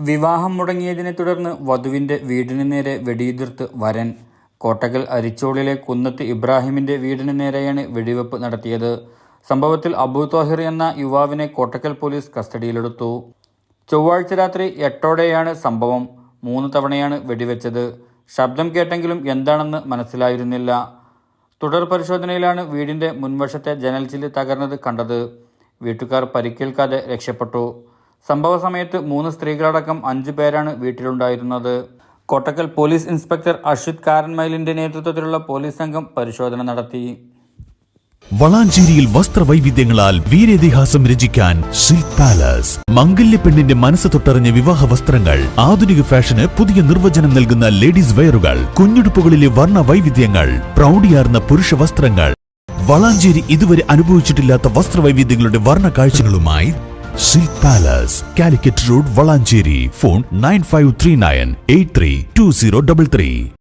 വിവാഹം മുടങ്ങിയതിനെ തുടർന്ന് വധുവിന്റെ വീടിന് നേരെ വെടിയുതിർത്ത് വരൻ. കോട്ടക്കൽ അരിച്ചോളിലെ കുന്നത്ത് ഇബ്രാഹിമിന്റെ വീടിന് നേരെയാണ് വെടിവെപ്പ് നടത്തിയത്. സംഭവത്തിൽ അബു ത്വാഹിർ എന്ന യുവാവിനെ കോട്ടക്കൽ പോലീസ് കസ്റ്റഡിയിലെടുത്തു. ചൊവ്വാഴ്ച രാത്രി 8ഓടെയാണ് സംഭവം. 3 തവണയാണ് വെടിവെച്ചത്. ശബ്ദം കേട്ടെങ്കിലും എന്താണെന്ന് മനസ്സിലായിരുന്നില്ല. തുടർ പരിശോധനയിലാണ് വീടിന്റെ മുൻവശത്തെ ജനൽച്ചില്ല് തകർന്നത് കണ്ടത്. വീട്ടുകാർ പരിക്കേൽക്കാതെ രക്ഷപ്പെട്ടു. സംഭവ സമയത്ത് 3 സ്ത്രീകളടക്കം 5 പേരാണ് വീട്ടിലുണ്ടായിരുന്നത്. കോട്ടക്കൽ പോലീസ് ഇൻസ്പെക്ടർ അശ്വിത് കാരൻമൈലിന്റെ നേതൃത്വത്തിലുള്ള പോലീസ് സംഘം പരിശോധന നടത്തി. വളാഞ്ചേരിയിൽ വസ്ത്രവൈവിധ്യങ്ങളാൽ വീരേതിഹാസം രചിക്കാൻ സിൽക്ക് പാലസ്. മംഗല്യപ്പെണ്ണിന്റെ മനസ്സ് തൊട്ടറിഞ്ഞ വിവാഹ വസ്ത്രങ്ങൾ, ആധുനിക ഫാഷന് പുതിയ നിർവചനം നൽകുന്ന ലേഡീസ് വെയറുകൾ, കുഞ്ഞുടുപ്പുകളിലെ വർണ്ണ വൈവിധ്യങ്ങൾ, പ്രൗഢിയാർന്ന പുരുഷ വസ്ത്രങ്ങൾ. വളാഞ്ചേരി ഇതുവരെ അനുഭവിച്ചിട്ടില്ലാത്ത വസ്ത്രവൈവിധ്യങ്ങളുടെ വർണ്ണ കാഴ്ചകളുമായി silk palace, Calicut road, Valanchery. Phone 9539832033.